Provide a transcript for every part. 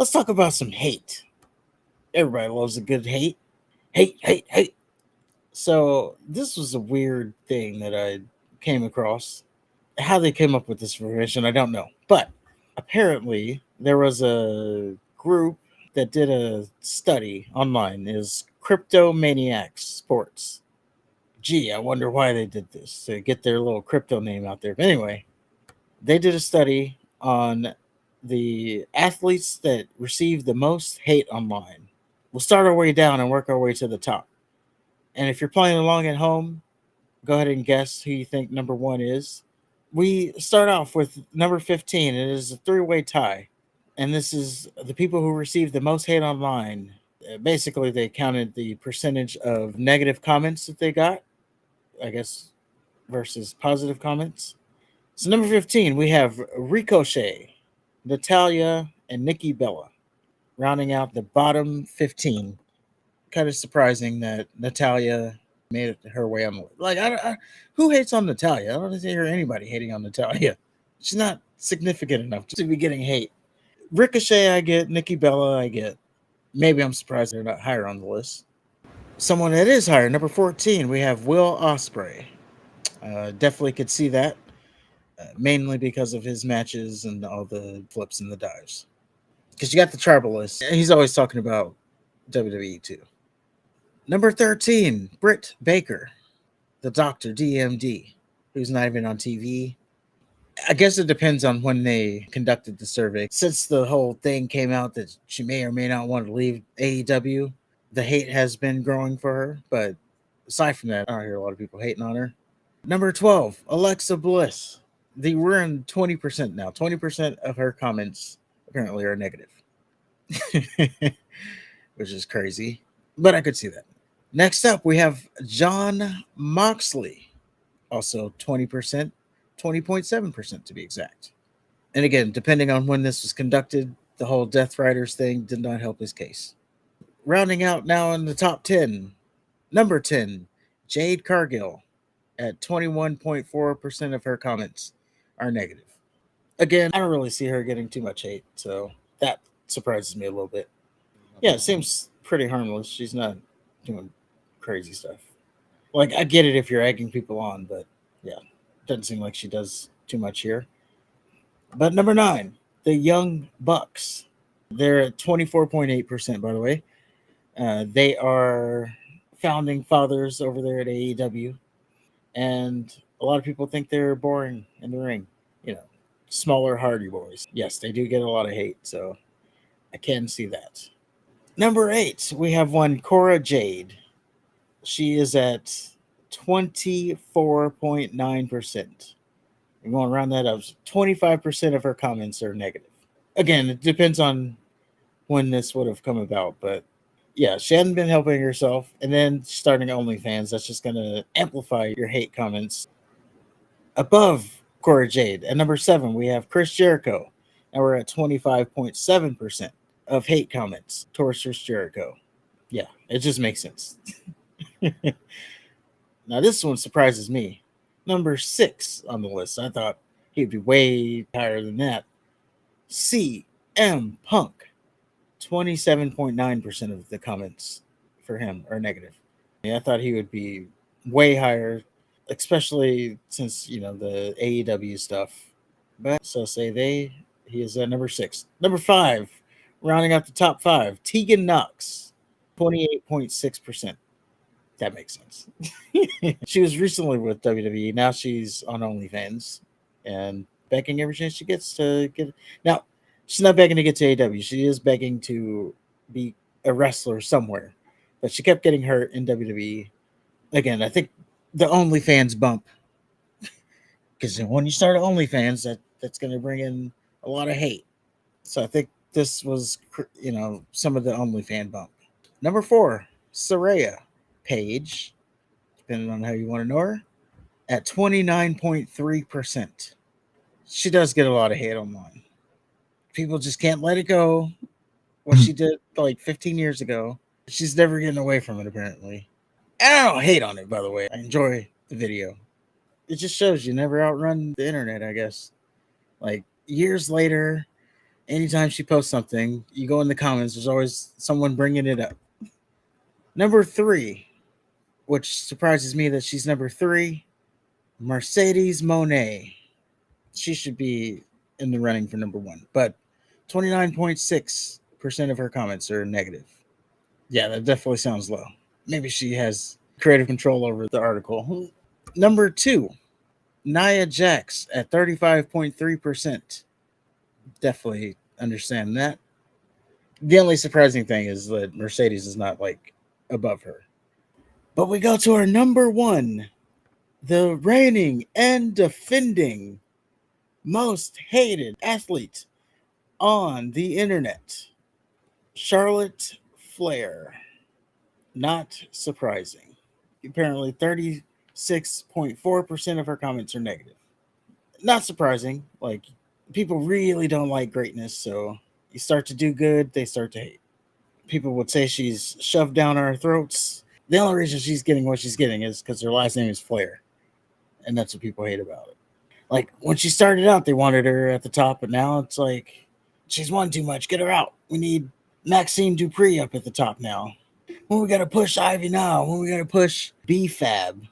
Let's talk about some hate. Everybody loves a good hate. Hate, hate, hate. So, this was a weird thing that I came across. How they came up with this information, I don't know. But apparently, there was a group that did a study online is Cryptomaniacs Sports. Gee, I wonder why they did this to get their little crypto name out there. But anyway, they did a study on the athletes that received the most hate online. We'll start our way down and work our way to the top. And if you're playing along at home, go ahead and guess who you think number one is. We start off with number 15. It is a three-way tie. And this is the people who received the most hate online. Basically, they counted the percentage of negative comments that they got, I guess, versus positive comments. So, number 15, we have Ricochet, Natalia, and Nikki Bella, rounding out the bottom 15. Kind of surprising that Natalia made it her way on the list. Like, who hates on Natalia? I don't hear anybody hating on Natalia. She's not significant enough to be getting hate. Ricochet, I get. Nikki Bella, I get. Maybe I'm surprised they're not higher on the list. Someone that is higher, number 14, we have Will Ospreay. Definitely could see that, mainly because of his matches and all the flips and the dives. Because you got the tribalist. He's always talking about WWE too. Number 13, Britt Baker, the Doctor DMD, who's not even on TV. I guess it depends on when they conducted the survey. Since the whole thing came out that she may or may not want to leave AEW, the hate has been growing for her. But aside from that, I don't hear a lot of people hating on her. Number 12, Alexa Bliss. We're in 20% now. 20% of her comments apparently are negative, which is crazy. But I could see that. Next up, we have John Moxley. Also 20%, 20.7% to be exact. And again, depending on when this was conducted, the whole Death Riders thing did not help his case. Rounding out now in the top 10, number 10, Jade Cargill at 21.4% of her comments are negative. Again, I don't really see her getting too much hate, so that surprises me a little bit. Yeah, it seems pretty harmless. She's not doing crazy stuff. Like, I get it if you're egging people on, but yeah, doesn't seem like she does too much here. But number 9, the Young Bucks. They're at 24.8%, by the way. They are founding fathers over there at AEW. And a lot of people think they're boring in the ring. You know, smaller Hardy Boys. Yes, they do get a lot of hate, so I can see that. Number 8, we have one Cora Jade. She is at 24.9%. We're going to round that up. 25% of her comments are negative. Again, it depends on when this would have come about, but yeah, she hadn't been helping herself, and then starting OnlyFans, that's just going to amplify your hate comments. Above Cora Jade, at number 7, we have Chris Jericho, and we're at 25.7% of hate comments towards Chris Jericho. Yeah, it just makes sense. Now, this one surprises me. Number 6 on the list. I thought he'd be way higher than that. CM Punk. 27.9% of the comments for him are negative. I thought he would be way higher, especially since, the AEW stuff. But so say they, he is at number 6. Number 5, rounding out the top 5, Tegan Knox, 28.6%. That makes sense. She was recently with WWE. Now she's on OnlyFans and begging every chance she gets to get. Now, she's not begging to get to AEW. She is begging to be a wrestler somewhere. But she kept getting hurt in WWE. Again, I think the OnlyFans bump. Because when you start OnlyFans, that's going to bring in a lot of hate. So I think this was, some of the OnlyFan bump. Number 4, Saraya Page, depending on how you want to know her, at 29.3%. She does get a lot of hate online. People just can't let it go. What she did like 15 years ago. She's never getting away from it, apparently. And I don't hate on it, by the way. I enjoy the video. It just shows you never outrun the internet, I guess. Like, years later, Anytime she posts something, you go in the comments, there's always someone bringing it up. Number three, which surprises me that she's number three, Mercedes Monet. She should be in the running for number one, but 29.6% of her comments are negative. Yeah, that definitely sounds low. Maybe she has creative control over the article. Number two, Nia Jax at 35.3%. Definitely understand that. The only surprising thing is that Mercedes is not like above her. But we go to our number one, the reigning and defending most hated athlete on the internet, Charlotte Flair. Not surprising. Apparently, 36.4% of her comments are negative. Not surprising. Like, people really don't like greatness, so you start to do good, they start to hate. People would say she's shoved down our throats. The only reason she's getting what she's getting is because her last name is Flair, and that's what people hate about it. Like, when she started out, they wanted her at the top, but now it's like, she's won too much. Get her out. We need Maxine Dupree up at the top now. When we gotta push Ivy now. When we gotta push BFAB.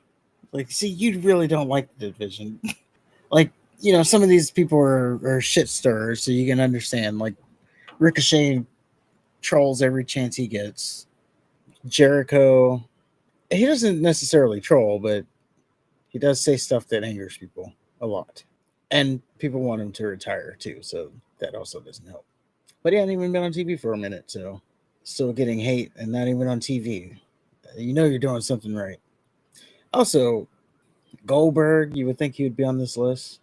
Like, see, you really don't like the division. Like, some of these people are shit stirrers, so you can understand. Like, Ricochet trolls every chance he gets. Jericho, he doesn't necessarily troll, but he does say stuff that angers people a lot. And people want him to retire too, so that also doesn't help. But he hasn't even been on TV for a minute, so still getting hate and not even on TV. You know you're doing something right. Also, Goldberg, you would think he would be on this list.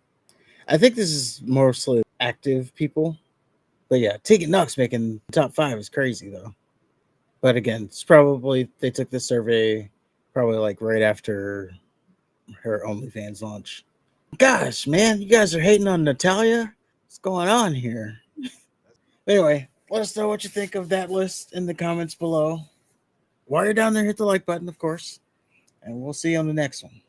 I think this is mostly active people. But yeah, Tegan Knox making top five is crazy though. But again, it's probably they took this survey probably like right after her OnlyFans launch. Gosh, man, you guys are hating on Natalia? What's going on here? Anyway, let us know what you think of that list in the comments below. While you're down there, hit the like button, of course. And we'll see you on the next one.